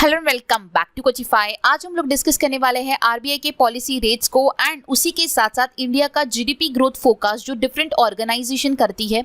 Hello and welcome back to Coachify. आज हम लोग डिस्कस करने वाले हैं आरबीआई के पॉलिसी रेट्स को एंड उसी के साथ साथ इंडिया का जीडीपी ग्रोथ फोरकास्ट जो डिफरेंट ऑर्गेनाइजेशन करती है,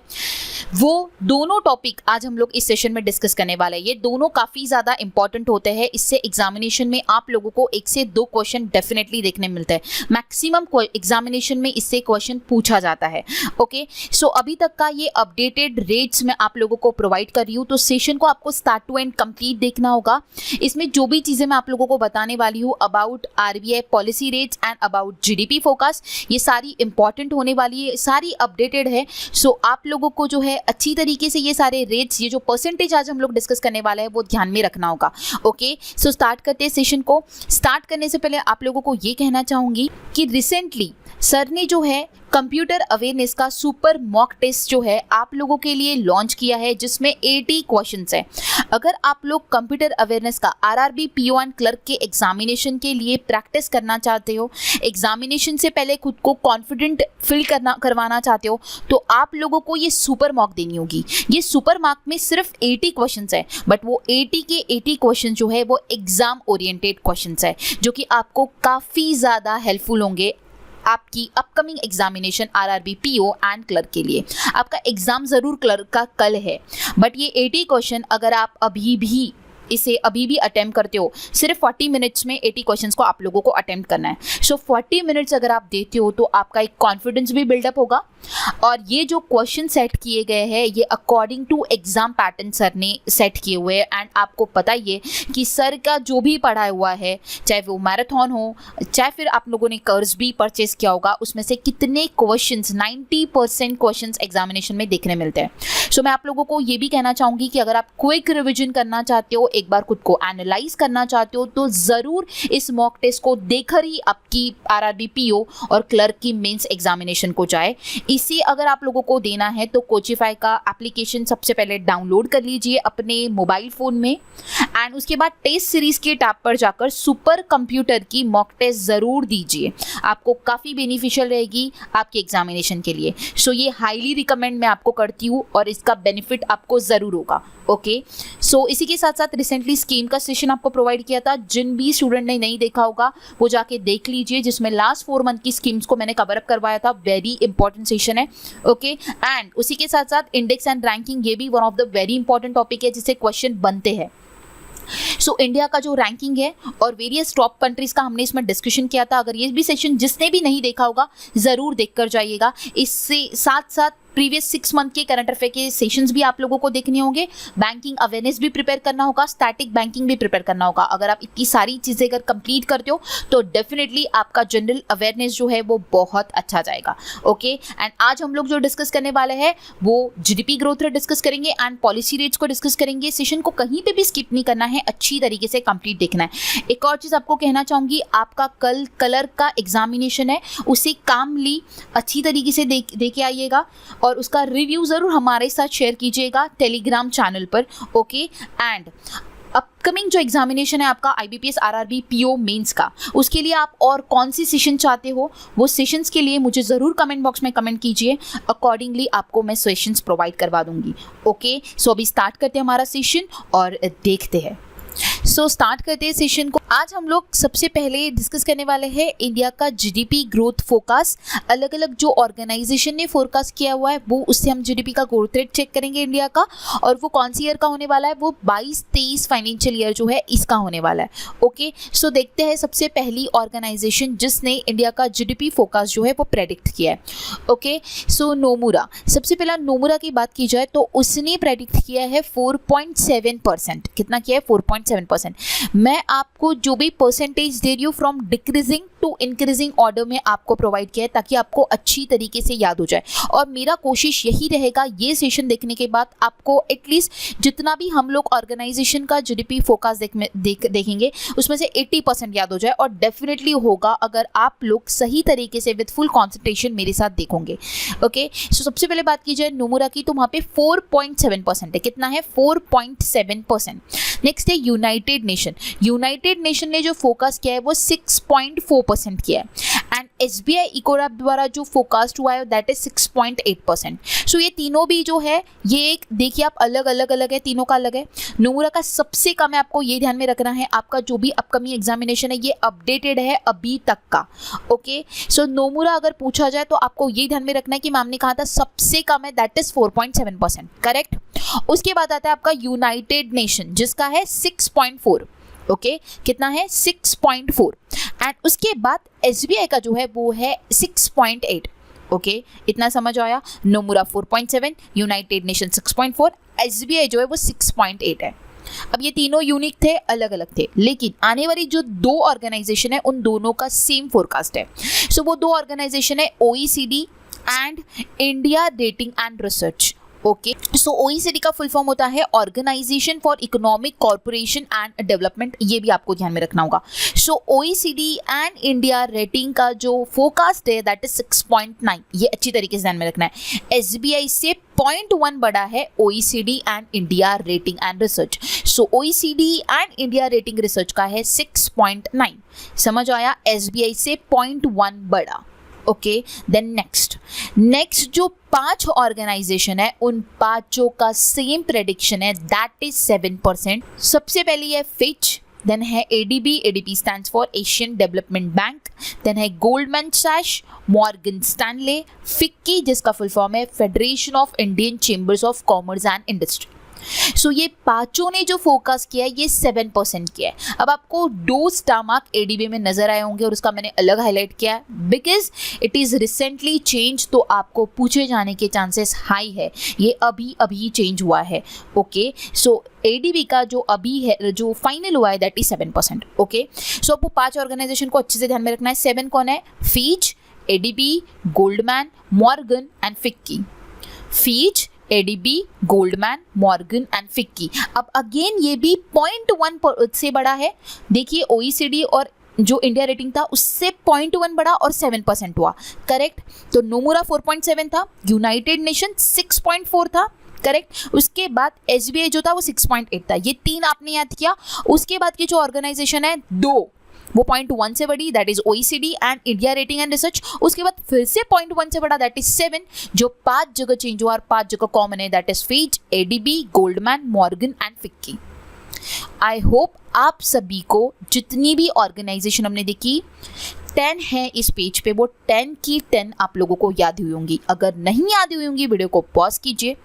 वो दोनों टॉपिक आज हम लोग इस सेशन में डिस्कस करने वाले हैं। ये दोनों काफ़ी ज़्यादा इंपॉर्टेंट होते हैं। इससे एग्जामिनेशन में आप लोगों को 1 से 2 क्वेश्चन डेफिनेटली देखने मिलते हैं। मैक्सिमम एग्जामिनेशन में इससे क्वेश्चन पूछा जाता है। ओके, सो अभी तक का ये अपडेटेड रेट्स मैं आप लोगों को प्रोवाइड कर रही हूँ, तो सेशन को आपको स्टार्ट टू एंड कंप्लीट देखना होगा। इसमें जो भी चीज़ें मैं आप लोगों को बताने वाली हूँ about RBI policy rates and about GDP forecast, ये सारी इंपॉर्टेंट होने वाली है, सारी अपडेटेड है। सो आप लोगों को जो है अच्छी तरीके से ये सारे रेट्स, ये जो परसेंटेज आज हम लोग डिस्कस करने वाले हैं वो ध्यान में रखना होगा। ओके, सो स्टार्ट करते हैं सेशन को। स्टार्ट करने से पहले आप लोगों को ये कहना चाहूँगी कि रिसेंटली सर ने जो है कंप्यूटर अवेयरनेस का सुपर मॉक टेस्ट जो है आप लोगों के लिए लॉन्च किया है, जिसमें 80 क्वेश्चंस है। अगर आप लोग कंप्यूटर अवेयरनेस का आरआरबी पीओ एंड क्लर्क के एग्जामिनेशन के लिए प्रैक्टिस करना चाहते हो, एग्जामिनेशन से पहले खुद को कॉन्फिडेंट फील करवाना चाहते हो, तो आप लोगों को ये सुपर मॉक देनी होगी। ये सुपर मॉक में सिर्फ 80 क्वेश्चंस है, बट वो 80 के 80 क्वेश्चन जो है वो एग्जाम ओरिएंटेड क्वेश्चंस है, जो कि आपको काफ़ी ज़्यादा हेल्पफुल होंगे आपकी upcoming examination RRB PO and clerk के लिए। आपका एग्जाम ज़रूर क्लर्क का कल है, बट ये 80 क्वेश्चन अगर आप अभी भी अटेम्प्ट करते हो, सिर्फ 40 मिनट्स में 80 क्वेश्चंस को आप लोगों को अटेम्प्ट करना है। सो 40 मिनट्स अगर आप देते हो तो आपका एक कॉन्फिडेंस भी बिल्डअप होगा। और ये जो क्वेश्चन सेट किए गए हैं ये according to exam pattern sir ने सेट किए हुए हैं। एंड आपको पता ही है कि सर का जो भी पढ़ाया हुआ है, चाहे वो मैराथन हो, चाहे फिर आप लोगों ने कर्ज भी परचेज किया होगा, उसमें से कितने क्वेश्चंस 90% क्वेश्चंस एग्जामिनेशन में देखने मिलते हैं। सो मैं आप लोगों को ये भी कहना चाहूँगी कि अगर आप क्विक रिविजन करना चाहते हो, एक बार खुद को एनालाइज करना चाहते हो, तो ज़रूर इस मॉक टेस्ट को देखकर ही आपकी आरआरबी पीओ और क्लर्क की मेंस एग्जामिनेशन को जाए। इसी अगर आप लोगों को देना है तो कोचिफाई का एप्लीकेशन सबसे पहले डाउनलोड कर लीजिए अपने मोबाइल फ़ोन में, एंड उसके बाद टेस्ट सीरीज़ के टैब पर जाकर सुपर कंप्यूटर की मॉक टेस्ट ज़रूर दीजिए। आपको काफ़ी बेनिफिशियल रहेगी आपके एग्जामिनेशन के लिए। सो ये हाईली रिकमेंड मैं आपको करती हूँ और इसका बेनिफिट आपको ज़रूर होगा। ओके, सो इसी के साथ साथ रिसेंटली स्कीम का सेशन आपको प्रोवाइड किया था। जिन भी स्टूडेंट ने नहीं देखा होगा वो जाके देख लीजिए, जिसमें लास्ट 4 मंथ की स्कीम्स को मैंने कवर अप करवाया था। वेरी इंपॉर्टेंट सेशन है। ओके, एंड उसी के साथ साथ इंडेक्स एंड रैंकिंग, ये भी one of the very important topic है जिससे क्वेश्चन बनते हैं। सो इंडिया का जो रैंकिंग है और वेरियस टॉप कंट्रीज का हमने इसमें डिस्कशन किया था। अगर ये भी सेशन जिसने भी नहीं देखा होगा ज़रूर देख कर जाइएगा। इससे साथ साथ प्रीवियस 6 मंथ के करंट अफेयर के सेशंस भी आप लोगों को देखने होंगे। बैंकिंग अवेयरनेस भी प्रिपेयर करना होगा, स्टैटिक बैंकिंग भी प्रिपेयर करना होगा। अगर आप इतनी सारी चीज़ें अगर कंप्लीट करते हो तो डेफिनेटली आपका जनरल अवेयरनेस जो है वो बहुत अच्छा जाएगा। ओके, एंड आज हम लोग जो डिस्कस करने वाले हैं वो जीडीपी ग्रोथ रेट डिस्कस करेंगे एंड पॉलिसी रेट्स को डिस्कस करेंगे। सेशन को कहीं पर भी स्किप नहीं करना है, अच्छी तरीके से कंप्लीट देखना है। एक और चीज़ आपको कहना चाहूँगी, आपका कल क्लर्क का एग्जामिनेशन है, उसे कामली अच्छी तरीके से दे के आइएगा और उसका रिव्यू ज़रूर हमारे साथ शेयर कीजिएगा टेलीग्राम चैनल पर। ओके, एंड अपकमिंग जो एग्जामिनेशन है आपका आईबीपीएस आरआरबी पीओ मेंस का, उसके लिए आप और कौन सी सेशन चाहते हो, वो सेशंस के लिए मुझे ज़रूर कमेंट बॉक्स में कमेंट कीजिए। अकॉर्डिंगली आपको मैं सेशंस प्रोवाइड करवा दूंगी। ओके, सो अभी स्टार्ट करते हैं हमारा सेशन और देखते हैं। सो स्टार्ट करते हैं सेशन को। आज हम लोग सबसे पहले डिस्कस करने वाले हैं इंडिया का जीडीपी ग्रोथ फोरकास्ट। अलग अलग जो ऑर्गेनाइजेशन ने फोरकास्ट किया हुआ है वो, उससे हम जीडीपी का ग्रोथ रेट चेक करेंगे इंडिया का, और वो कौन सी ईयर का होने वाला है, वो 22-23 फाइनेंशियल ईयर जो है इसका होने वाला है। ओके, सो देखते हैं सबसे पहली ऑर्गेनाइजेशन जिसने इंडिया का जीडीपी फोरकास्ट जो है वो प्रेडिक्ट किया है। ओके, सो नोमुरा, सबसे पहला नोमुरा की बात की जाए तो उसने प्रेडिक्ट किया है 4.7%। कितना किया है? 4.7%। मैं आपको जो भी परसेंटेज दे रही हूँ from decreasing to increasing order में आपको प्रोवाइड किया है, ताकि आपको अच्छी तरीके से याद हो जाए। और मेरा कोशिश यही रहेगा ये सेशन देखने के बाद आपको एटलीस्ट जितना भी हम लोग ऑर्गेनाइजेशन का जीडीपी फोरकास्ट देखेंगे उसमें से 80% याद हो जाए, और डेफिनेटली होगा अगर आप लोग सही तरीके से विद फुल कॉन्सेंट्रेशन मेरे साथ देखोगे। ओके, सो सबसे पहले बात की जाए नोमुरा की, तो वहाँ पे 4.7% है। कितना है? 4.7%। नेक्स्ट है यूनाइटेड नेशन। यूनाइटेड नेशन ने जो फोकस किया है वो 6.4% किया है। एंड SBI इकोलैब द्वारा जो फोरकास्ट हुआ है दैट इज 6.8%। सो ये तीनों भी जो है ये एक देखिए आप अलग अलग है, तीनों का अलग है। नोमुरा का सबसे कम है, आपको ये ध्यान में रखना है, आपका जो भी अपकमिंग एग्जामिनेशन है ये अपडेटेड है अभी तक का। ओके, सो नोमुरा अगर पूछा जाए तो आपको ये ध्यान में रखना है कि मैम ने कहा था सबसे कम है दैट इज 4.7%, करेक्ट। उसके बाद आता है आपका यूनाइटेड नेशन जिसका है 6.4, ओके कितना है 6.4, एंड उसके बाद SBI का जो है वो है 6.8, ओके इतना समझ आया। नोमुरा 4.7, यूनाइटेड नेशन 6.4, SBI जो है वो 6.8 है। अब ये तीनों यूनिक थे, अलग अलग थे, लेकिन आने वाली जो दो ऑर्गेनाइजेशन है उन दोनों का सेम फोरकास्ट है। सो वो दो ऑर्गेनाइजेशन है OECD and India rating and research. Okay, so OECD का फुल फॉर्म होता है organisation for economic corporation and development, ये भी आपको ध्यान में रखना होगा। So OECD and India rating का जो फोरकास्ट है दैट इज 6.9, ये अच्छी तरीके से ध्यान में रखना है। SBI से 0.1 बड़ा है OECD and India rating and Research. So OECD and India rating research का है 6.9, समझ आया, SBI से 0.1 बड़ा। ओके, देन नेक्स्ट जो 5 ऑर्गेनाइजेशन है उन पांचों का सेम प्रेडिक्शन है दैट इज 7%। सबसे पहली है फिच, देन है ADB stands for Asian Development Bank, then है Goldman Sachs, Morgan Stanley, FICCI जिसका फुल फॉर्म है Federation of Indian Chambers of Commerce and Industry. So ये पांचों ने जो फोकस किया है ये 7% किया है। अब आपको 2 स्टार मार्क ADB में नजर आए होंगे और उसका मैंने अलग हाईलाइट किया है because it is recently change, तो आपको पूछे जाने के चांसेस हाई है, ये अभी चेंज हुआ है। ओके, सो ADB का जो अभी है जो फाइनल हुआ है दैट इज 7%। ओके, सो आपको 5 ऑर्गेनाइजेशन को अच्छे से ध्यान में रखना है। 7 कौन है? Fitch, ADB, Goldman, Morgan and FICCI. Fitch, ADB, Goldman, Morgan and FICCI. अब अगेन ये भी 0.1 से बड़ा है। देखिए OECD और जो इंडिया रेटिंग था उससे 0.1 बड़ा और 7% हुआ, करेक्ट। तो नोमुरा 4.7 था, यूनाइटेड नेशन 6.4 था, करेक्ट। उसके बाद SBI जो था वो 6.8 था। ये 3 आपने याद किया। उसके बाद की जो ऑर्गेनाइजेशन है 2 वो 0.1 से बड़ी that is OECD and India rating and research. उसके बाद फिर से 0.1 से बड़ा दैट इज 7, जो 5 जगह चेंज हुआ और 5 जगह कॉमन है that is Fitch, ADB, Goldman, Morgan and FICCI. I hope आप सभी को जितनी भी ऑर्गेनाइजेशन हमने देखी 10 है इस पेज पे, वो 10 की 10 आप लोगों को याद हुई होंगी। अगर नहीं याद हुई होंगी वीडियो को पॉज कीजिए,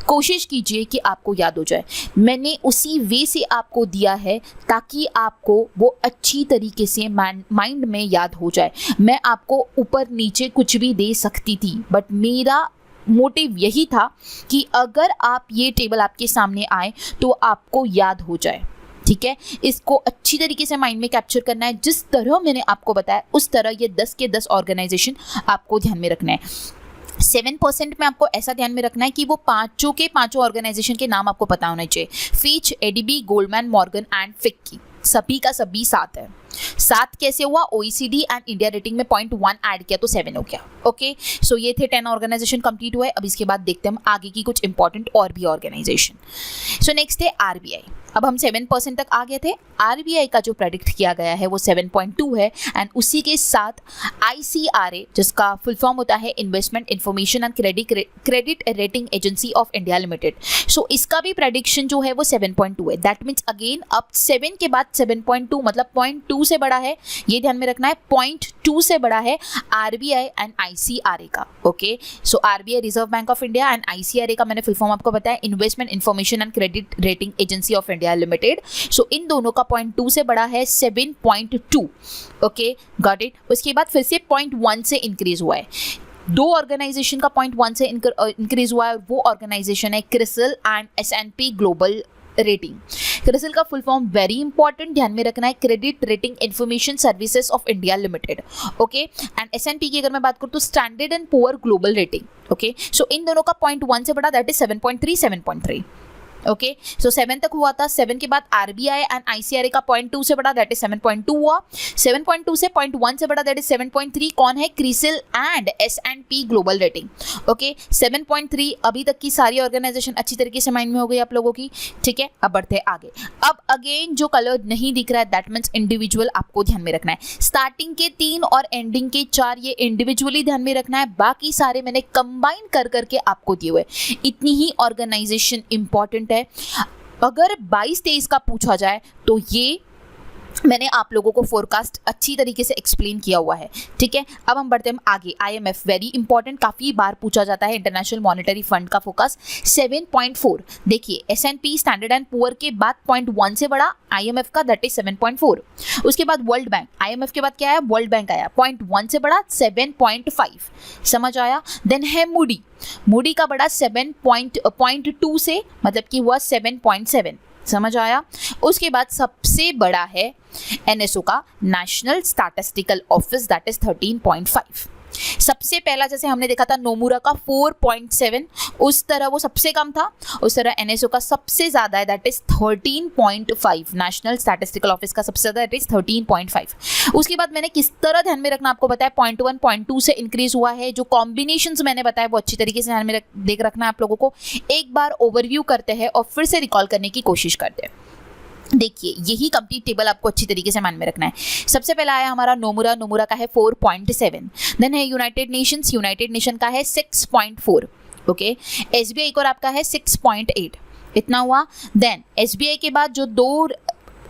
कोशिश कीजिए कि आपको याद हो जाए। मैंने उसी वे से आपको दिया है ताकि आपको वो अच्छी तरीके से माइंड में याद हो जाए। मैं आपको ऊपर नीचे कुछ भी दे सकती थी बट मेरा मोटिव यही था कि अगर आप ये टेबल आपके सामने आए तो आपको याद हो जाए, ठीक है। इसको अच्छी तरीके से माइंड में कैप्चर करना है। जिस तरह मैंने आपको बताया उस तरह ये 10 के 10 ऑर्गेनाइजेशन आपको ध्यान में रखना है। 7% में आपको ऐसा ध्यान में रखना है कि वो पांचों के पांचों ऑर्गेनाइजेशन के नाम आपको पता होना चाहिए। फीच, ADB, Goldman, Morgan and FICCI, सभी का सभी 7 है। 7 कैसे हुआ? OECD एंड इंडिया रेटिंग में 0.1 ऐड किया तो 7 हो गया। ओके, सो ये थे 10 ऑर्गेनाइजेशन कंप्लीट हुए। अब इसके बाद देखते हैं हम आगे की कुछ इंपॉर्टेंट और भी ऑर्गेनाइजेशन। सो नेक्स्ट है RBI। अब हम 7% तक आ गए थे। RBI का जो प्रेडिक्ट किया गया है वो 7.2 है एंड उसी के साथ ICRA जिसका फुल फॉर्म होता है Investment Information and Credit Rating Agency of India Limited. So इसका भी प्रेडिक्शन जो है वो 7.2 है। दैट मीन्स अगेन अब 7 के बाद 7.2 मतलब 0.2 से बड़ा है, ये ध्यान में रखना है। 0.2 से बड़ा है RBI एंड ICRA का। Okay, so RBI Reserve Bank of India and ICRA का मैंने फुल फॉर्म आपको बताया Investment Information and Credit Rating Agency of India Limited. So इन दोनों का 0.2 से बड़ा है 7.2। Okay, got it. उसके बाद फिर से 0.1 से इंक्रीज हुआ है। 2 ऑर्गेनाइजेशन का 0.1 से इंक्रीज हुआ है। वो ऑर्गेनाइजेशन है CRISIL and S&P Global Rating. CRISIL का फुल फॉर्म वेरी इंपॉर्टेंट ध्यान में रखना है, Credit Rating Information Services of India Limited. Okay, and S&P की अगर मैं बात करूँ तो Standard and Poor Global Rating. Okay, so इन दोनों का 0.1 से बड़ा दैट इज 7.3। ओके, सो 7 तक हुआ था। 7 के बाद आरबीआई एंड आईसीआरए का 0.2 से बड़ा, दैट इज 7.2 हुआ। 7.2 से 0.1 से बड़ा, दैट इज 7.3। कौन है? CRISIL and S&P Global Rating. Okay, 7.3 अभी तक की सारी ऑर्गेनाइजेशन अच्छी तरीके से माइंड में हो गई आप लोगों की, ठीक है। अब बढ़ते हैं आगे। अब अगेन जो कलर नहीं दिख रहा है दैट मीन्स इंडिविजुअल, आपको ध्यान में रखना है। स्टार्टिंग के 3 और एंडिंग के 4 ये इंडिविजुअली ध्यान में रखना है, बाकी सारे मैंने कंबाइन कर करके आपको दिए हुए। इतनी ही ऑर्गेनाइजेशन इंपॉर्टेंट है। अगर 22-23 का पूछा जाए तो ये मैंने आप लोगों को फोरकास्ट अच्छी तरीके से एक्सप्लेन किया हुआ है, ठीक है। अब हम बढ़ते हैं आगे। IMF वेरी इंपॉर्टेंट, काफ़ी बार पूछा जाता है, इंटरनेशनल मॉनेटरी फंड का फोकस 7.4। देखिए S&P स्टैंडर्ड एंड पुअर के बाद 0.1 से बड़ा IMF का, दैट इज 7.4। उसके बाद वर्ल्ड बैंक, IMF के बाद क्या आया? वर्ल्ड बैंक आया, 0.1 से बड़ा 7.5, समझ आया। देन है मूडी का बड़ा 7.2 से, मतलब कि हुआ 7.7, समझ आया। उसके बाद सबसे बड़ा है NSO का, national statistical office, that is 13.5। सबसे पहला जैसे हमने देखा था नोमुरा का 4.7, उस तरह वो सबसे कम था, उस तरह NSO का सबसे ज़्यादा है, that is 13.5। National statistical office का सबसे ज़्यादा, दैट इज 13.5। उसके बाद मैंने किस तरह ध्यान में रखना आपको बताया, 0.1 0.2 से इंक्रीज हुआ है। जो कॉम्बिनेशंस मैंने बताया वो अच्छी तरीके से ध्यान में देख रखना है आप लोगों को। एक बार ओवरव्यू करते हैं और फिर से रिकॉल करने की कोशिश करते हैं। देखिए यही कंप्लीट टेबल आपको अच्छी तरीके से मान में रखना है। सबसे पहला आया हमारा नोमुरा का है 4.7। देन है यूनाइटेड नेशन का है 6.4। ओके, SBI और आपका है 6.8, इतना हुआ। देन SBI के बाद जो 2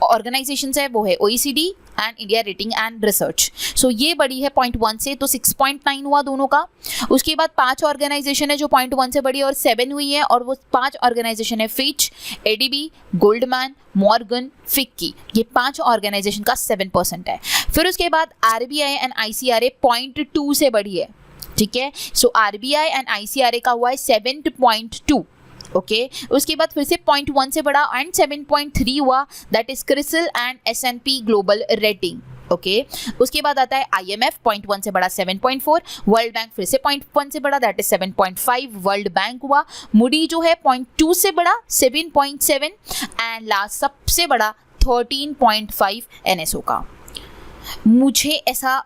ऑर्गेनाइजेशंस है वो है OECD and India rating and Research. So ये बड़ी है 0.1 से, तो 6.9 हुआ दोनों का। उसके बाद 5 ऑर्गेनाइजेशन है जो 0.1 से बड़ी और 7 हुई है, और वो 5 ऑर्गेनाइजेशन है Fitch, ADB, Goldman, Morgan, FICCI. ये 5 ऑर्गेनाइजेशन का 7% है। फिर उसके बाद RBI एंड ICRA 0.2 से बड़ी है, ठीक है। सो RBI एंड ICRA का हुआ है 7.2। ओके, उसके बाद फिर से 0.1 से बड़ा एंड 7.3 हुआ, that is CRISIL and S&P Global Rating. Okay, उसके बाद आता है IMF 0.1 से बड़ा 7.4, वर्ल्ड बैंक फिर से 0.1 से बड़ा, दैट इज 7.5 वर्ल्ड बैंक हुआ। मूडी जो है 0.2 से बड़ा 7.7 एंड लास्ट सबसे बड़ा 13.5 NSO का। मुझे ऐसा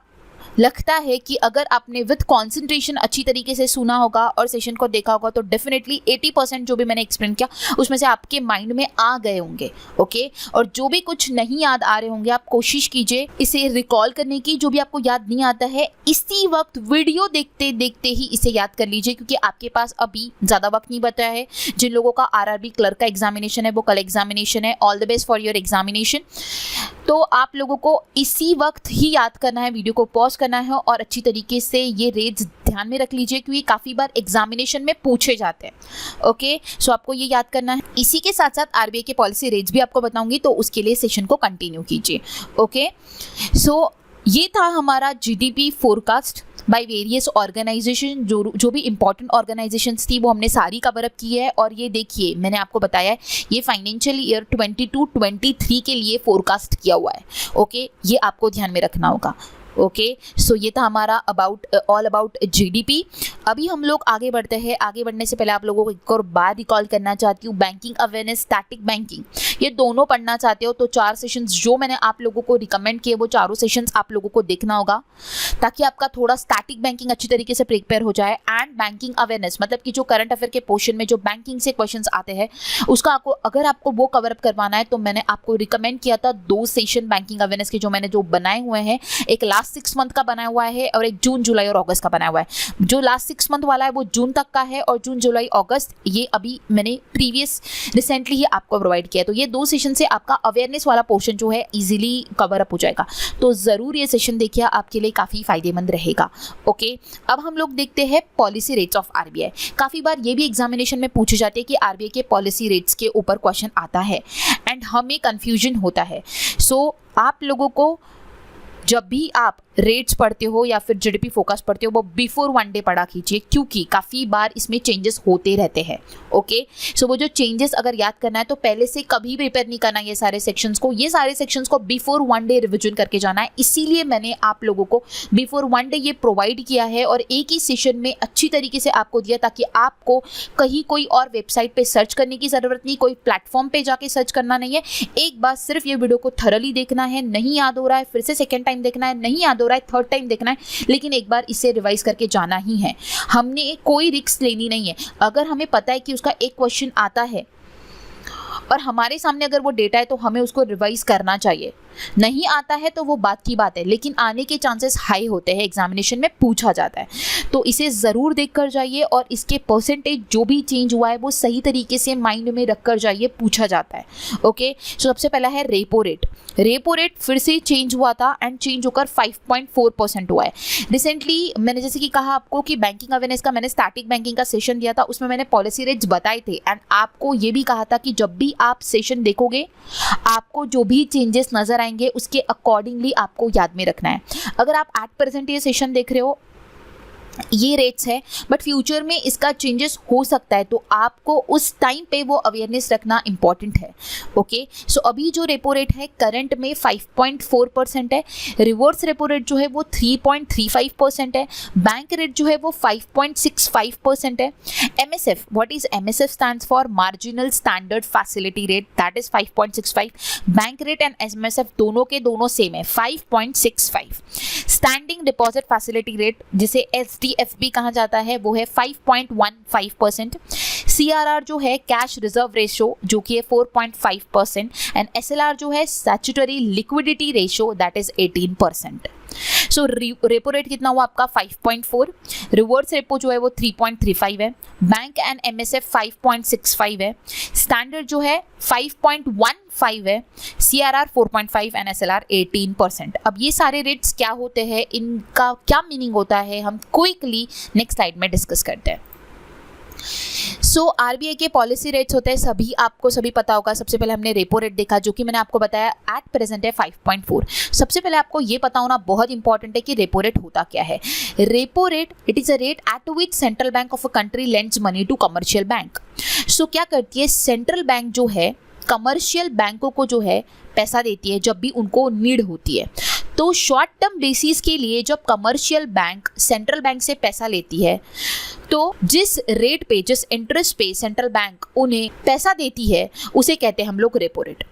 लगता है कि अगर आपने विद कंसंट्रेशन अच्छी तरीके से सुना होगा और सेशन को देखा होगा तो डेफिनेटली 80% जो भी मैंने एक्सप्लेन किया उसमें से आपके माइंड में आ गए होंगे। ओके, और जो भी कुछ नहीं याद आ रहे होंगे आप कोशिश कीजिए इसे रिकॉल करने की। जो भी आपको याद नहीं आता है इसी वक्त वीडियो देखते देखते ही इसे याद कर लीजिए, क्योंकि आपके पास अभी ज़्यादा वक्त नहीं बचा है। जिन लोगों का RRB क्लर्क का एग्जामिनेशन है वो कल एग्जामिनेशन है, all the best for your examination. तो आप लोगों को इसी वक्त ही याद करना है, वीडियो को पॉज करना है और अच्छी तरीके से ये रेट्स ध्यान में रख लीजिए, क्योंकि काफ़ी बार एग्जामिनेशन में पूछे जाते हैं। ओके, सो आपको ये याद करना है। इसी के साथ साथ RBI के पॉलिसी रेट्स भी आपको बताऊंगी, तो उसके लिए सेशन को कंटिन्यू कीजिए। ओके, सो ये था हमारा GDP forecast by various organisation. जो भी इंपॉर्टेंट ऑर्गेनाइजेशंस थी वो हमने सारी कवर अप की है। और ये देखिए मैंने आपको बताया है ये फाइनेंशियल ईयर 22-23 के लिए फोरकास्ट किया हुआ है। ओके, ये आपको ध्यान में रखना होगा। ओके, सो ये था हमारा ऑल अबाउट GDP। अभी हम लोग आगे बढ़ते हैं। आगे बढ़ने से पहले आप लोगों को एक और बार रिकॉल करना चाहती हूँ, बैंकिंग अवेयरनेस, स्टैटिक बैंकिंग, ये दोनों पढ़ना चाहते हो तो 4 सेशंस जो मैंने आप लोगों को रिकमेंड किए वो चारों सेशंस आप लोगों को देखना होगा, ताकि आपका थोड़ा स्टैटिक बैंकिंग अच्छी तरीके से प्रिपेयर हो जाए। एंड बैंकिंग अवेयरनेस मतलब कि जो करंट अफेयर के पोर्शन में जो बैंकिंग से क्वेश्चन आते हैं उसका आपको अगर आपको वो कवर अप करवाना है तो मैंने आपको रिकमेंड किया था 2 सेशन बैंकिंग अवेयरनेस के, जो मैंने बनाए हुए हैं। एक लास्ट 6 मंथ का बनाया हुआ है और एक जून, जुलाई और अगस्त का बनाया हुआ है। जो लास्ट 6 मंथ वाला है वो जून तक का है और जून, जुलाई, अगस्त ये अभी मैंने रिसेंटली ही आपको प्रोवाइड किया है। तो ये 2 सेशन से आपका अवेयरनेस वाला पोर्शन जो है इजीली कवर अप हो जाएगा। तो ज़रूर ये सेशन देखिए, आपके लिए काफ़ी फायदेमंद रहेगा। ओके, अब हम लोग देखते हैं पॉलिसी रेट्स ऑफ RBI। काफ़ी बार ये भी एग्जामिनेशन में पूछे जाते हैं कि RBI के पॉलिसी रेट्स के ऊपर क्वेश्चन आता है एंड हमें कन्फ्यूजन होता है। सो आप लोगों को जब भी आप रेट्स पढ़ते हो या फिर जीडीपी फोकस पढ़ते हो वो बिफोर वन डे पढ़ा कीजिए, क्योंकि काफ़ी बार इसमें चेंजेस होते रहते हैं। ओके, सो वो जो चेंजेस अगर याद करना है तो पहले से कभी प्रिपेयर नहीं करना ये सारे सेक्शंस को बिफोर वन डे रिविजन करके जाना है। इसीलिए मैंने आप लोगों को बिफोर वन डे ये प्रोवाइड किया है और एक ही सेशन में अच्छी तरीके से आपको दिया, ताकि आपको कहीं कोई और वेबसाइट पे सर्च करने की ज़रूरत नहीं, कोई प्लेटफॉर्म पे जाके सर्च करना नहीं है। एक बार सिर्फ ये वीडियो को थरली देखना है, नहीं याद हो रहा है फिर से सेकेंड टाइम देखना है, नहीं याद हो रहा है थर्ड टाइम देखना है, लेकिन एक बार इसे रिवाइज करके जाना ही है। हमने कोई रिस्क लेनी नहीं है। अगर हमें पता है कि उसका एक क्वेश्चन आता है और हमारे सामने अगर वो डेटा है तो हमें उसको रिवाइज करना चाहिए। नहीं आता है तो वो बात की बात है, लेकिन आने के चांसेस हाई होते हैं, एग्जामिनेशन में पूछा जाता है। तो इसे ज़रूर देख कर जाइए और इसके परसेंटेज जो भी चेंज हुआ है वो सही तरीके से माइंड में रख कर जाइए, पूछा जाता है। ओके, सो सबसे पहला है रेपो रेट। रेपो रेट फिर से चेंज हुआ था एंड चेंज होकर 5.4% हुआ है रिसेंटली। मैंने जैसे कि कहा आपको कि बैंकिंग अवेयरनेस का मैंने स्टैटिक बैंकिंग का सेशन दिया था, उसमें मैंने पॉलिसी रेट्स बताए थे एंड आपको ये भी कहा था कि जब भी आप सेशन देखोगे आपको जो भी चेंजेस नजर आएंगे उसके अकॉर्डिंगली आपको याद में रखना है। अगर आप एट प्रेजेंट ये सेशन देख रहे हो ये रेट्स है, बट फ्यूचर में इसका चेंजेस हो सकता है, तो आपको उस टाइम पे वो अवेयरनेस रखना इंपॉर्टेंट है। ओके, सो अभी जो रेपो रेट है करंट में 5.4% है, रिवर्स रेपो रेट जो है वो 3.35% है, बैंक रेट जो है वो 5.65% है। MSF, what is MSF stands for marginal standard facility rate, that is 5.65। Bank rate and MSF दोनों के दोनों सेम है 5.65। स्टैंडिंग डिपॉजिट फैसिलिटी रेट जिसे SDFB कहा जाता है वो है 5.15%। CRR जो है कैश रिजर्व रेशो जो कि है 4.5% एंड SLR जो है statutory liquidity ratio that is 18%। So repo rate कितना हुआ आपका 5.4, रिवर्स रेपो जो है वो 3.35 है, बैंक एंड MSF 5.65 है, स्टैंडर्ड जो है 5.15 है, CRR 4.5 एंड SLR 18%। अब ये सारे रेट्स क्या होते हैं, इनका क्या मीनिंग होता है, हम क्विकली नेक्स्ट स्लाइड में डिस्कस करते हैं। सो आरबीआई के पॉलिसी रेट्स होते हैं आपको सभी पता होगा। सबसे पहले हमने रेपो रेट देखा जो कि मैंने आपको बताया एट प्रेजेंट है 5.4। सबसे पहले आपको ये पता होना बहुत इंपॉर्टेंट है कि रेपो रेट होता क्या है। Repo rate it is a rate at which central bank of a country lends money to commercial bank. So क्या करती है सेंट्रल बैंक जो है कमर्शियल बैंकों को जो है पैसा देती है जब भी उनको नीड होती है। तो शॉर्ट टर्म बेसिस के लिए जब कमर्शियल बैंक सेंट्रल बैंक से पैसा लेती है तो जिस रेट पे जिस इंटरेस्ट पे सेंट्रल बैंक उन्हें पैसा देती है उसे कहते हैं हम लोग रेपो रेट।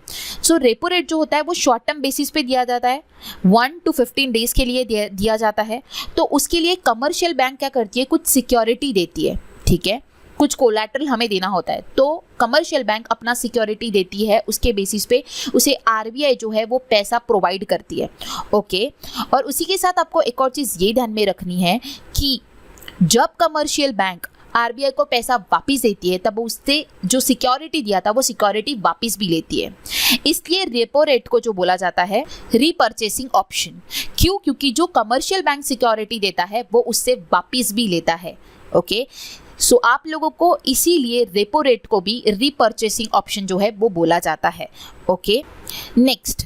सो रेपो रेट जो होता है वो शॉर्ट टर्म बेसिस पे दिया जाता है, 1 to 15 डेज के लिए दिया जाता है। तो उसके लिए कमर्शियल बैंक क्या करती है, कुछ सिक्योरिटी देती है, ठीक है, कुछ कोलैटरल हमें देना होता है। तो कमर्शियल बैंक अपना सिक्योरिटी देती है, उसके बेसिस पे उसे आरबीआई जो है वो पैसा प्रोवाइड करती है। ओके, और उसी के साथ आपको एक और चीज़ ये ध्यान में रखनी है कि जब कमर्शियल बैंक आरबीआई को पैसा वापस देती है तब उससे जो सिक्योरिटी दिया था वो सिक्योरिटी वापस भी लेती है। इसलिए रेपो रेट को जो बोला जाता है रीपरचेसिंग ऑप्शन। क्यों? क्योंकि जो कमर्शियल बैंक सिक्योरिटी देता है वो उससे वापस भी लेता है। ओके, सो आप लोगों को इसीलिए रेपो रेट को भी रीपरचेसिंग ऑप्शन जो है वो बोला जाता है। ओके, नेक्स्ट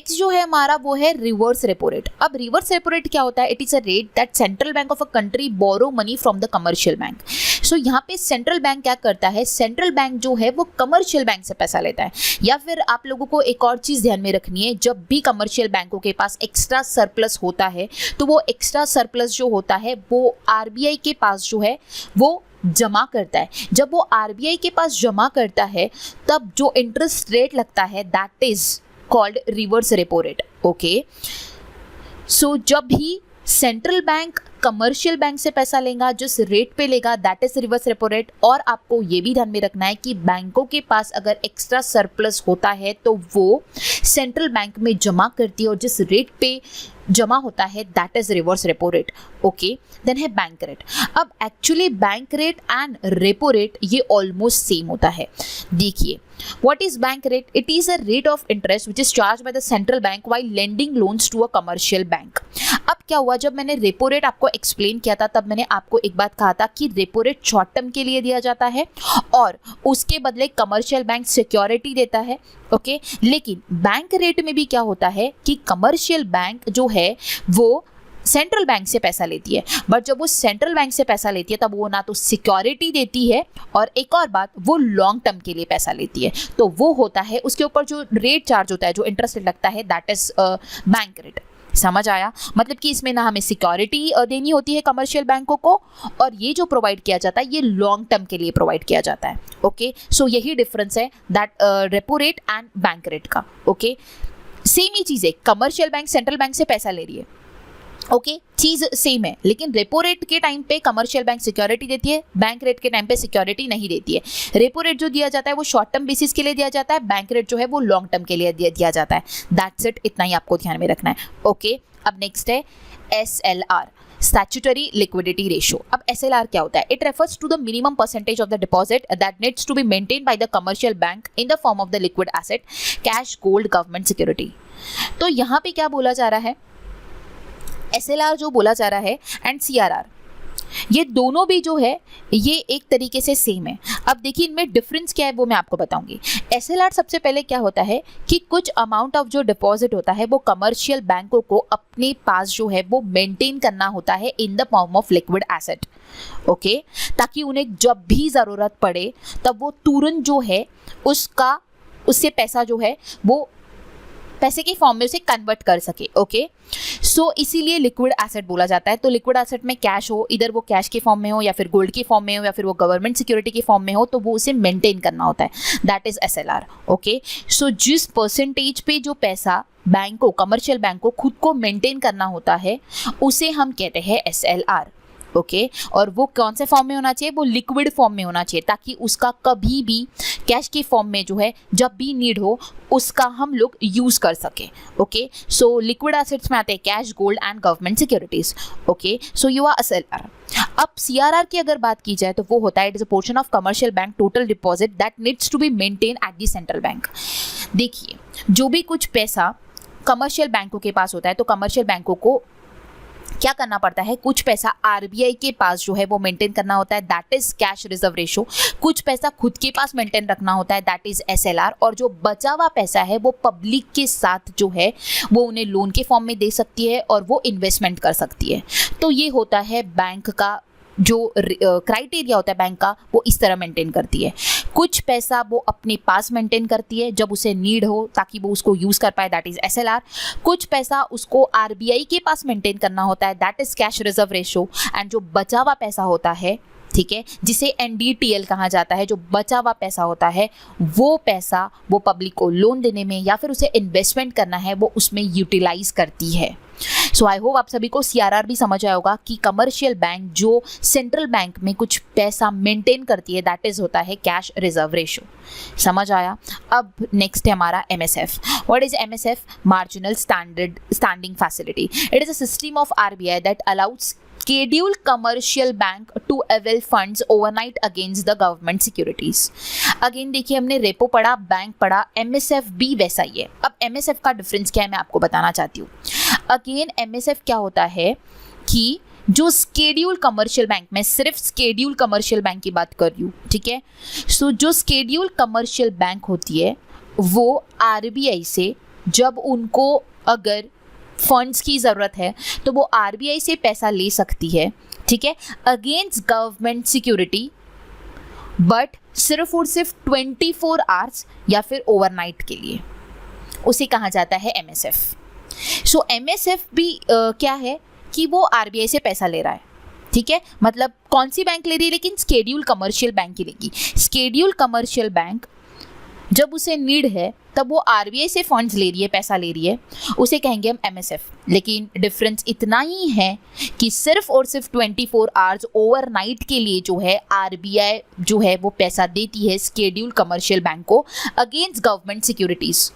जो है हमारा वो है रिवर्स रेपो रेट। अब रिवर्स रेपो रेट क्या होता है, it is a rate that central bank of a country borrow money from the commercial bank. So यहाँ पे सेंट्रल बैंक क्या करता है, सेंट्रल बैंक जो है वो कमर्शियल बैंक से पैसा लेता है। या फिर आप लोगों को एक और चीज़ ध्यान में रखनी है, जब भी कमर्शियल बैंकों के पास एक्स्ट्रा सरप्लस होता है तो वो एक्स्ट्रा सरप्लस जो होता है वो आरबीआई के पास जो है वो जमा करता है। जब वो आरबीआई के पास जमा करता है तब जो इंटरेस्ट रेट लगता है that is called reverse repo rate. Okay, so जब भी सेंट्रल बैंक कमर्शियल बैंक से पैसा लेगा जिस रेट पे लेगा that is reverse repo rate. और आपको ये भी ध्यान में रखना है कि बैंकों के पास अगर एक्स्ट्रा सरप्लस होता है तो वो सेंट्रल बैंक में जमा करती है और जिस रेट पे जमा होता है that is reverse repo rate. Okay, then है बैंक रेट। अब actually bank rate and repo rate ये ऑलमोस्ट सेम होता है। देखिए, what is bank rate, it is a rate of interest which is charge by the central bank while lending loans to a commercial bank. अब क्या हुआ, जब मैंने repo rate आपको एक्सप्लेन किया था तब मैंने आपको एक बात कहा था कि रेपो रेट शॉर्ट टर्म के लिए दिया जाता है और उसके बदले कमर्शियल बैंक सिक्योरिटी देता है। ओके, लेकिन बैंक रेट में भी क्या होता है कि कमर्शियल बैंक जो है वो सेंट्रल बैंक से पैसा लेती है, बट जब वो सेंट्रल बैंक से पैसा लेती है तब वो ना तो सिक्योरिटी देती है और एक और बात वो लॉन्ग टर्म के लिए पैसा लेती है, तो वो होता है उसके ऊपर जो रेट चार्ज होता है, जो इंटरेस्ट लगता है, दैट इज बैंक रेट। समझ आया? मतलब कि इसमें ना हमें सिक्योरिटी देनी होती है कमर्शियल बैंकों को, और ये जो प्रोवाइड किया जाता है ये लॉन्ग टर्म के लिए प्रोवाइड किया जाता है। ओके, सो यही डिफरेंस है that repo rate and bank rate का। ओके, सेम ही चीज़ है, कमर्शियल बैंक सेंट्रल बैंक से पैसा ले रही है, ओके, चीज़ सेम है, लेकिन रेपो रेट के टाइम पे कमर्शियल बैंक सिक्योरिटी देती है, बैंक रेट के टाइम पे सिक्योरिटी नहीं देती है। रेपो रेट जो दिया जाता है वो शॉर्ट टर्म बेसिस के लिए दिया जाता है, बैंक रेट जो है वो लॉन्ग टर्म के लिए दिया जाता है। दैट्स इट, इतना ही आपको ध्यान में रखना है। ओके, अब नेक्स्ट है SLR, स्टैट्यूटरी लिक्विडिटी रेशियो। अब SLR क्या होता है? It refers to the minimum percentage of the deposit that needs to be maintain by the commercial bank in the form of the liquid asset, cash, gold, government security. तो यहाँ पे क्या बोला जा रहा है? SLR जो बोला जा रहा है एंड CRR, ये दोनों भी जो है ये एक तरीके से सेम है। अब देखिए इनमें डिफरेंस क्या है वो मैं आपको बताऊंगी। SLR सबसे पहले क्या होता है कि कुछ अमाउंट ऑफ जो डिपॉजिट होता है वो कमर्शियल बैंकों को अपने पास जो है वो मेंटेन करना होता है इन the form of liquid asset, okay, ताकि उन्हें जब भी ज़रूरत पड़े तब वो तुरंत जो है उससे पैसा जो है वो पैसे के फॉर्म में उसे कन्वर्ट कर सके। ओके, सो इसीलिए लिक्विड एसेट बोला जाता है। तो लिक्विड एसेट में कैश हो, इधर वो कैश के फॉर्म में हो या फिर गोल्ड के फॉर्म में हो या फिर वो गवर्नमेंट सिक्योरिटी के फॉर्म में हो, तो वो उसे मेंटेन करना होता है, दैट इज SLR। ओके, सो जिस परसेंटेज पे जो पैसा बैंक को, कमर्शियल बैंक को खुद को मेंटेन करना होता है उसे हम कहते हैं SLR। ओके, और वो कौन से फॉर्म में होना चाहिए? वो लिक्विड फॉर्म में होना चाहिए, ताकि उसका कभी भी कैश के फॉर्म में जो है जब भी नीड हो उसका हम लोग यूज कर सके। ओके, सो लिक्विड एसेट्स में आते हैं cash, gold and government securities. Okay, so you are SLR। अब CRR की अगर बात की जाए तो वो होता है it is a portion of commercial bank total deposit that needs to be maintain at the central bank. देखिए, जो भी कुछ पैसा कमर्शियल बैंकों के पास होता है तो कमर्शियल बैंकों को क्या करना पड़ता है? कुछ पैसा RBI के पास जो है वो मेंटेन करना होता है, that is cash reserve ratio. कुछ पैसा खुद के पास मेंटेन रखना होता है, दैट इज SLR। और जो बचा हुआ पैसा है वो पब्लिक के साथ जो है वो उन्हें लोन के फॉर्म में दे सकती है और वो इन्वेस्टमेंट कर सकती है। तो ये होता है बैंक का जो क्राइटेरिया होता है बैंक का, वो इस तरह मेंटेन करती है। कुछ पैसा वो अपने पास मेंटेन करती है जब उसे नीड हो ताकि वो उसको यूज़ कर पाए, दैट इज SLR। कुछ पैसा उसको RBI के पास मेंटेन करना होता है, that is cash reserve ratio. And जो बचा हुआ पैसा होता है, ठीक है, जिसे NDTL कहा जाता है, जो बचा हुआ पैसा होता है वो पैसा वो पब्लिक को लोन देने में या फिर उसे इन्वेस्टमेंट करना है वो उसमें यूटिलाइज करती है। सो आई होप आप सभी को CRR भी समझ आया होगा कि कमर्शियल बैंक जो सेंट्रल बैंक में कुछ पैसा मेंटेन करती है दैट इज होता है कैश रिजर्व रेशो। समझ आया? अब नेक्स्ट है हमारा MSF। What is MSF? Marginal standing facility. It is a system of RBI that allows scheduled commercial bank to avail funds overnight against the government securities। Again देखिए, हमने repo पढ़ा, bank पढ़ा, MSF भी वैसा ही है। अब MSF का difference क्या है मैं आपको बताना चाहती हूँ। अगेन MSF क्या होता है कि जो स्केड्यूल कमर्शियल बैंक, मैं सिर्फ स्केड्यूल कमर्शियल बैंक की बात कर रही हूँ, ठीक है। सो जो स्केड्यूल कमर्शियल बैंक होती है वो RBI से जब उनको अगर फंड्स की ज़रूरत है तो वो RBI से पैसा ले सकती है, ठीक है, अगेंस्ट गवर्नमेंट सिक्योरिटी, बट सिर्फ और सिर्फ 24 आवर्स या फिर ओवरनाइट के लिए। उसे कहा जाता है MSF। सो MSF भी क्या है कि वो RBI से पैसा ले रहा है, ठीक है, मतलब कौन सी बैंक ले रही है? लेकिन स्केड्यूल कमर्शियल बैंक ही लेगी। स्केड्यूल कमर्शियल बैंक जब उसे नीड है तब वो RBI से फंड्स ले रही है, पैसा ले रही है, उसे कहेंगे हम MSF। लेकिन डिफरेंस इतना ही है कि सिर्फ और सिर्फ 24 आवर्स ओवरनाइट के लिए जो है RBI जो है वो पैसा देती है स्केड्यूल कमर्शियल बैंक को अगेंस्ट गवर्नमेंट सिक्योरिटीज़।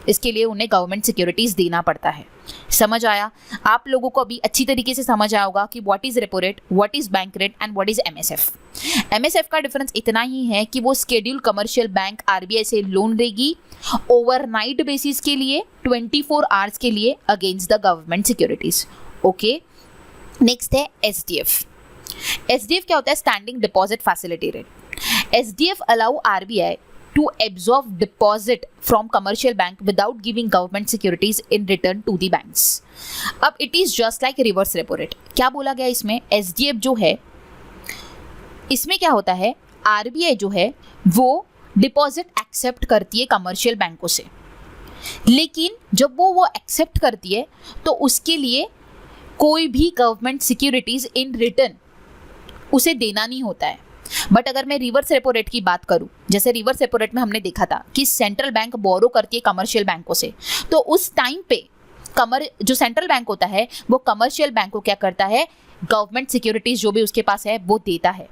इसके लिए उन्हें गवर्नमेंट सिक्योरिटीज़ देना पड़ता है। समझ आया? आप लोगों को अभी अच्छी तरीके से समझ आया होगा कि what is repo rate, what is bank rate and what is MSF। MSF का डिफरेंस इतना ही है कि वो स्केड्यूल कमर्शियल बैंक RBI से लोन देगी ओवरनाइट बेसिस के लिए 24 आवर्स के लिए against the government securities. Okay, next है SDF। SDF क्या होता है? Standing deposit facility rate. SDF allow RBI to absorb deposit from commercial bank without giving government securities in return to the banks. अब it is just like reverse repo rate. क्या बोला गया इसमें? SDF जो है इसमें क्या होता है, RBI जो है वो डिपॉजिट एक्सेप्ट करती है कमर्शियल बैंकों से, लेकिन जब वो एक्सेप्ट करती है तो उसके लिए कोई भी गवर्नमेंट सिक्योरिटीज इन रिटर्न उसे देना नहीं होता है. बट अगर मैं रिवर्स रेपो रेट की बात करूं, जैसे रिवर्स रेपो रेट में हमने देखा था कि सेंट्रल बैंक बोरो करती है कमर्शियल बैंकों से, तो उस टाइम पे जो सेंट्रल बैंक होता है वो कमर्शियल बैंक को क्या करता है, गवर्नमेंट सिक्योरिटीज जो भी उसके पास है वो देता है.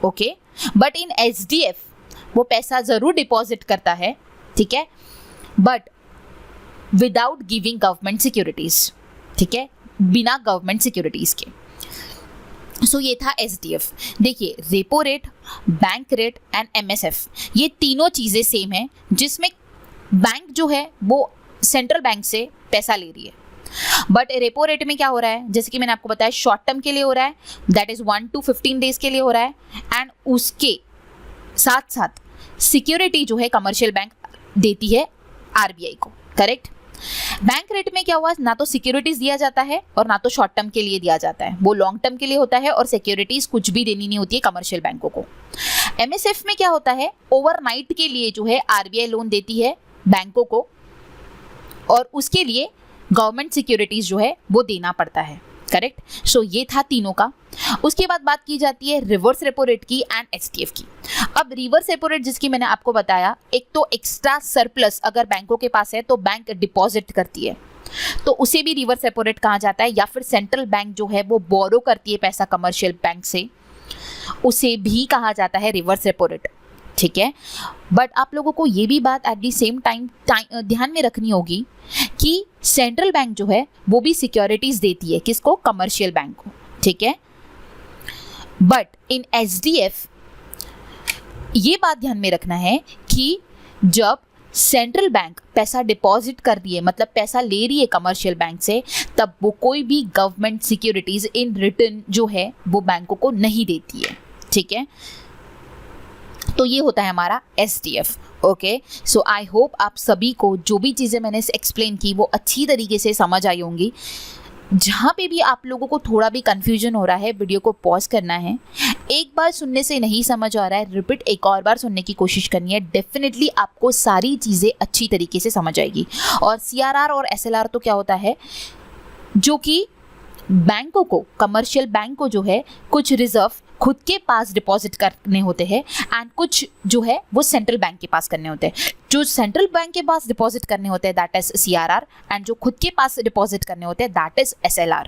ओके, बट इन SDF वो पैसा जरूर डिपॉजिट करता है, ठीक है, but without giving government securities, ठीक है, बिना गवर्नमेंट सिक्योरिटीज के. सो ये था SDF. देखिए, repo rate, bank rate and MSF ये तीनों चीज़ें सेम है, जिसमें बैंक जो है वो सेंट्रल बैंक से पैसा ले रही है. बट रेपो रेट में क्या हो रहा है, जैसे कि मैंने आपको बताया, शॉर्ट टर्म के लिए हो रहा है, दैट इज 1 to 15 डेज के लिए हो रहा है, एंड उसके साथ साथ सिक्योरिटी जो है कमर्शियल बैंक देती है RBI को. करेक्ट. बैंक रेट में क्या हुआ, ना तो सिक्योरिटीज दिया जाता है और ना तो शॉर्ट टर्म के लिए दिया जाता है, वो लॉन्ग टर्म के लिए होता है और सिक्योरिटीज कुछ भी देनी नहीं होती है कमर्शियल बैंकों को. MSF में क्या होता है, ओवरनाइट के लिए जो है RBI लोन देती है बैंकों को और उसके लिए गवर्नमेंट सिक्योरिटीज जो है वो देना पड़ता है. करेक्ट. सो ये था तीनों का. उसके बाद बात की जाती है रिवर्स रेपो रेट की एंड SDF की. अब रिवर्स रेपो रेट जिसकी मैंने आपको बताया, एक तो एक्स्ट्रा सरप्लस अगर बैंकों के पास है तो बैंक डिपॉजिट करती है, तो उसे भी रिवर्स रेपो रेट कहा जाता है, या फिर सेंट्रल बैंक जो है वो बोरो करती है पैसा कमर्शियल बैंक से, उसे भी कहा जाता है रिवर्स रेपो रेट. ठीक है. बट आप लोगों को ये भी बात एट द सेम टाइम ध्यान में रखनी होगी कि सेंट्रल बैंक जो है वो भी सिक्योरिटीज देती है, किसको, कमर्शियल बैंक को. ठीक है. बट इन SDF ये बात ध्यान में रखना है कि जब सेंट्रल बैंक पैसा डिपॉजिट कर रही है, मतलब पैसा ले रही है कमर्शियल बैंक से, तब वो कोई भी गवर्नमेंट सिक्योरिटीज इन रिटर्न जो है वो बैंकों को नहीं देती है. ठीक है. तो ये होता है हमारा SDF. ओके. सो आई होप आप सभी को जो भी चीज़ें मैंने एक्सप्लेन की वो अच्छी तरीके से समझ आई होंगी. जहाँ पे भी आप लोगों को थोड़ा भी कन्फ्यूजन हो रहा है, वीडियो को पॉज करना है, एक बार सुनने से नहीं समझ आ रहा है, रिपीट एक और बार सुनने की कोशिश करनी है. डेफिनेटली आपको सारी चीज़ें अच्छी तरीके से समझ आएगी. और CRR और SLR तो क्या होता है, जो कि बैंकों को, कमर्शियल बैंक को जो है कुछ रिजर्व खुद के पास डिपॉजिट करने होते हैं एंड कुछ जो है वो सेंट्रल बैंक के पास करने होते हैं. जो सेंट्रल बैंक के पास डिपॉजिट करने होते हैं दैट इज CRR, एंड जो खुद के पास डिपॉजिट करने होते हैं दैट इज SLR.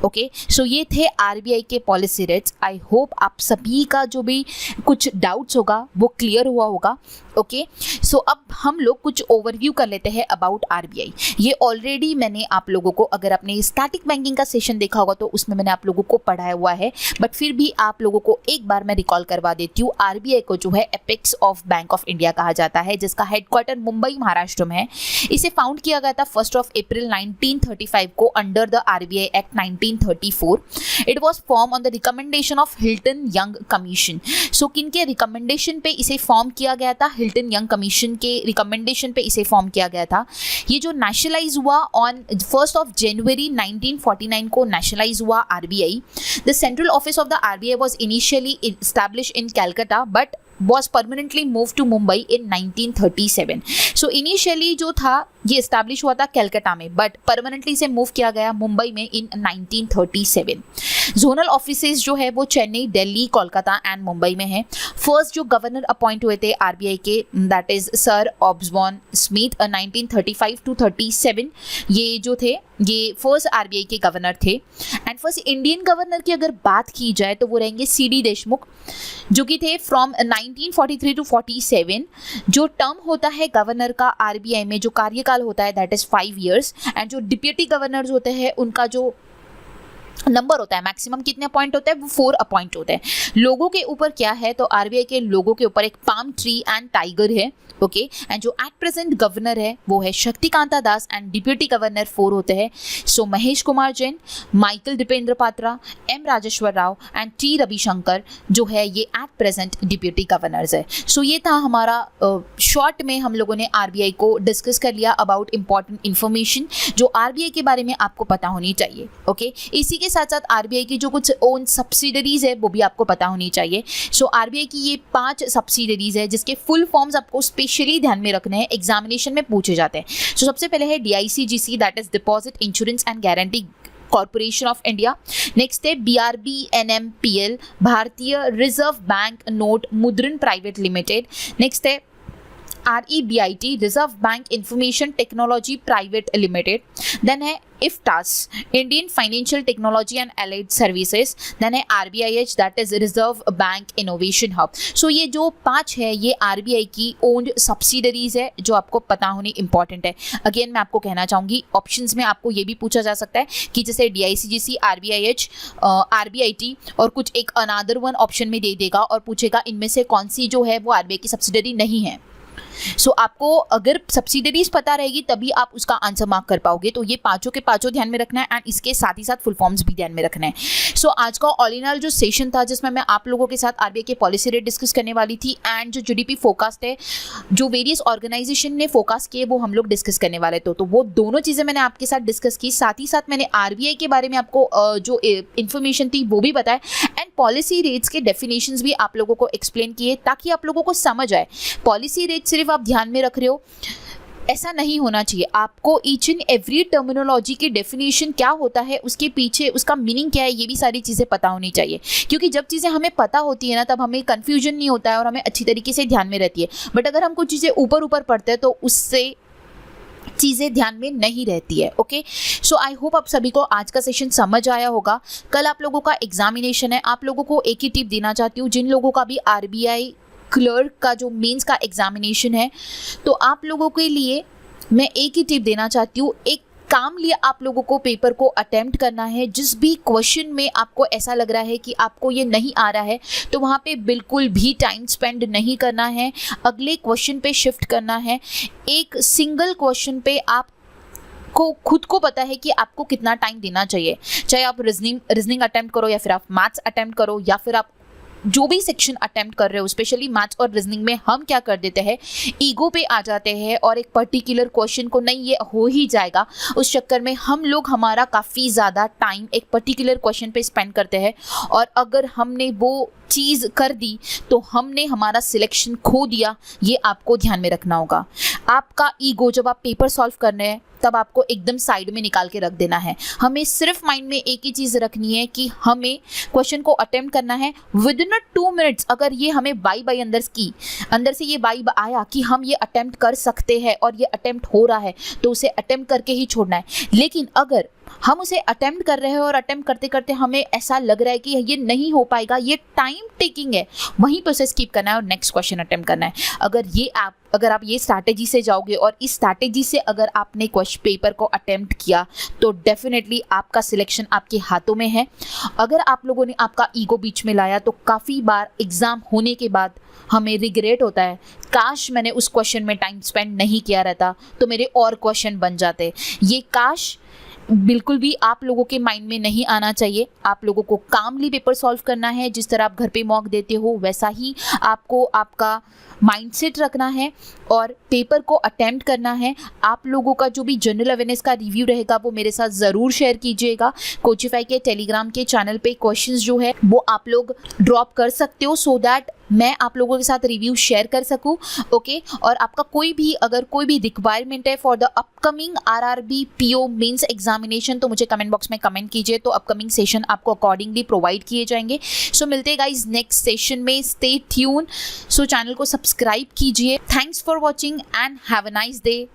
ओके. सो ये थे RBI के पॉलिसी रेट्स. आई होप आप सभी का जो भी कुछ डाउट्स होगा वो क्लियर हुआ होगा. ओके. सो अब हम लोग कुछ ओवरव्यू कर लेते हैं अबाउट RBI. ये ऑलरेडी मैंने आप लोगों को, अगर आपने स्टैटिक बैंकिंग का सेशन देखा होगा तो उसमें मैंने आप लोगों को पढ़ाया हुआ है, बट फिर भी आप लोगों को एक बार मैं रिकॉल करवा देती हूँ. RBI को जो है apex of bank of India कहा जाता है, जिसका हेडक्वार्टर मुंबई महाराष्ट्र में है. इसे फाउंड किया गया था 1 अप्रैल 1935 को under the RBI act 1934. It was form on the recommendation of Hilton Young Commission. So किनके रिकमेंडेशन पे इसे फॉर्म किया गया था, हिल्टन यंग कमीशन के रिकमेंडेशन पे इसे फॉर्म किया गया था. ये जो नेशनलाइज हुआ ऑन 1 जनवरी 1949 को नेशनलाइज हुआ RBI. The central office of the RBI was initially established in Calcutta but was permanently moved to Mumbai in 1937. So initially जो था ये establish हुआ था कलकत्ता में, but permanently से move किया गया मुंबई में in 1937. जोनल ऑफिसेज जो है वो चेन्नई, दिल्ली, कोलकाता एंड मुंबई में है. फर्स्ट जो गवर्नर अपॉइंट हुए थे RBI के that is Sir Osborne Smith 1935 to 37. ये जो थे ये फर्स्ट RBI के गवर्नर थे. एंड फर्स्ट इंडियन गवर्नर की अगर बात की जाए तो वो रहेंगे CD देशमुख, जो कि थे फ्रॉम 1943 to 47. जो टर्म होता है गवर्नर का RBI में, जो कार्यकाल होता है दैट इज 5 years. एंड जो डिप्यूटी गवर्नर्स होते हैं उनका जो नंबर होता है, मैक्सिमम कितने अपॉइंट होते हैं, वो 4 अपॉइंट होते हैं। लोगों के ऊपर क्या है, तो आरबीआई के लोगों के ऊपर एक palm tree and tiger okay, ओके। एंड जो एट प्रेजेंट गवर्नर है वो है Shaktikanta Das and deputy governor 4 होते हैं। So Mahesh Kumar Jain, Michael Dipendra Patra, M Rajeshwar Rao and T Ravishankar जो है ये एट प्रेजेंट डिप्यूटी गवर्नर्स है। सो ये था हमारा शॉर्ट में हम लोगों ने आरबीआई को डिस्कस कर लिया अबाउट इंपॉर्टेंट इन्फॉर्मेशन जो आरबीआई के बारे में आपको पता होनी चाहिए, ओके। इसी के साथ साथ आरबीआई की जो कुछ ओन सब्सिडरीज है वो भी आपको पता होनी चाहिए। सो आरबीआई की ये 5 सब्सिडरीज है जिसके फुल फॉर्म्स आपको स्पेशली ध्यान में रखने हैं, एग्जामिनेशन में पूछे जाते हैं। सो सबसे पहले है DICGC, that is Deposit Insurance and Guarantee Corporation of India. Next है BRBNMPL, Bharatiya Reserve Bank Note Mudran Private Limited. Next है REBIT, Reserve Bank Information Technology Private Limited. Then है IFTAS, Indian Financial Technology and Allied Services. Then है RBIH, that is Reserve Bank Innovation Hub. So ये जो 5 है ये RBI की owned subsidiaries है जो आपको पता होनी इंपॉर्टेंट है। अगेन मैं आपको कहना चाहूँगी ऑप्शंस में आपको ये भी पूछा जा सकता है कि जैसे DICGC, RBIH, RBIT और कुछ एक अनादर वन ऑप्शन में दे देगा और पूछेगा इनमें से कौन सी जो है वो आरबीआई की सब्सिडरी नहीं है। सो आपको अगर सब्सिडरीज पता रहेगी तभी आप उसका आंसर मार्क कर पाओगे। तो ये पांचों के पांचों ध्यान में रखना है एंड इसके साथ ही साथ फुल फॉर्म्स भी ध्यान में रखना है। सो आज का ऑल इन ऑल जो सेशन था जिसमें मैं आप लोगों के साथ आरबीआई के पॉलिसी रेट डिस्कस करने वाली थी एंड जो जीडीपी फोरकास्ट है जो वेरियस ऑर्गेनाइजेशन ने फोरकास्ट किए वो हम लोग डिस्कस करने वाले थे। तो वो दोनों चीज़ें मैंने आपके साथ डिस्कस की, साथ ही साथ मैंने आरबीआई के बारे में आपको जो इन्फॉर्मेशन थी वो भी बताया एंड पॉलिसी रेट्स के डेफिनेशंस भी आप लोगों को एक्सप्लेन किए ताकि आप लोगों को समझ आए। पॉलिसी रेट सिर्फ आप ध्यान में रख रहे हो ऐसा नहीं होना चाहिए, आपको ईच एंड एवरी टर्मिनोलॉजी की डेफिनेशन क्या होता है, उसके पीछे उसका मीनिंग क्या है, ये भी सारी चीज़ें पता होनी चाहिए। क्योंकि जब चीज़ें हमें पता होती है ना तब हमें कन्फ्यूजन नहीं होता है और हमें अच्छी तरीके से ध्यान में रहती है। बट अगर हम कुछ चीज़ें ऊपर ऊपर पढ़ते हैं तो उससे चीज़ें ध्यान में नहीं रहती है, ओके। सो आई होप आप सभी को आज का सेशन समझ आया होगा। कल आप लोगों का एग्जामिनेशन है, आप लोगों को एक ही टिप देना चाहती हूँ, जिन लोगों का भी आरबीआई क्लर्क का जो मेंस का एग्जामिनेशन है तो आप लोगों के लिए मैं एक ही टिप देना चाहती हूँ। एक काम लिए आप लोगों को पेपर को अटेम्प्ट करना है। जिस भी क्वेश्चन में आपको ऐसा लग रहा है कि आपको ये नहीं आ रहा है तो वहाँ पे बिल्कुल भी टाइम स्पेंड नहीं करना है, अगले क्वेश्चन पे शिफ्ट करना है। एक सिंगल क्वेश्चन पे आप को खुद को पता है कि आपको कितना टाइम देना चाहिए, चाहे आप रीजनिंग अटेम्प्ट करो या फिर आप मैथ्स अटेम्प्ट करो या फिर आप जो भी सेक्शन अटेम्प्ट कर रहे हो। स्पेशली मैथ्स और रीजनिंग में हम क्या कर देते हैं, ईगो पे आ जाते हैं और एक पर्टिकुलर क्वेश्चन को नहीं ये हो ही जाएगा, उस चक्कर में हम लोग हमारा काफ़ी ज़्यादा टाइम एक पर्टिकुलर क्वेश्चन पे स्पेंड करते हैं और अगर हमने वो चीज़ कर दी तो हमने हमारा सिलेक्शन खो दिया। ये आपको ध्यान में रखना होगा। आपका ईगो जब आप पेपर सॉल्व कर रहे हैं तब आपको एकदम साइड में निकाल के रख देना है। हमें सिर्फ माइंड में एक ही चीज़ रखनी है कि हमें क्वेश्चन को अटेम्प्ट करना है विद इन 2 मिनट्स। अगर ये हमें बाई अंदर से ये बाई आया कि हम ये अटेम्प्ट कर सकते हैं और ये अटेम्प्ट हो रहा है तो उसे अटेम्प्ट करके ही छोड़ना है। लेकिन अगर हम उसे अटेम्प्ट कर रहे हैं और अटेम्प्ट करते करते हमें ऐसा लग रहा है कि ये नहीं हो पाएगा, ये टाइम टेकिंग है, वहीं पर उसे स्किप करना है और नेक्स्ट क्वेश्चन अटेम्प्ट करना है। अगर आप ये स्ट्रैटेजी से जाओगे और इस स्ट्रैटेजी से अगर आपने क्वेश्चन पेपर को अटेम्प्ट किया तो डेफिनेटली आपका सिलेक्शन आपके हाथों में है। अगर आप लोगों ने आपका ईगो बीच में लाया तो काफ़ी बार एग्ज़ाम होने के बाद हमें रिग्रेट होता है, काश मैंने उस क्वेश्चन में टाइम स्पेंड नहीं किया रहता तो मेरे और क्वेश्चन बन जाते। ये काश बिल्कुल भी आप लोगों के माइंड में नहीं आना चाहिए। आप लोगों को कामली पेपर सॉल्व करना है। जिस तरह आप घर पे मॉक देते हो वैसा ही आपको आपका माइंडसेट रखना है और पेपर को अटेम्प्ट करना है। आप लोगों का जो भी जनरल अवेयरनेस का रिव्यू रहेगा वो मेरे साथ ज़रूर शेयर कीजिएगा। कोचिफाई के टेलीग्राम के चैनल पे क्वेश्चंस जो है वो आप लोग ड्रॉप कर सकते हो सो दैट मैं आप लोगों के साथ रिव्यू शेयर कर सकूं, ओके। और आपका अगर कोई भी रिक्वायरमेंट है for the upcoming RRB PO mains examination तो मुझे कमेंट बॉक्स में कमेंट कीजिए, तो अपकमिंग सेशन आपको अकॉर्डिंगली प्रोवाइड किए जाएंगे। सो मिलते हैं गाइज नेक्स्ट सेशन में, स्टे ट्यून। सो चैनल को सब्सक्राइब कीजिए। Thanks for watching and have a nice day.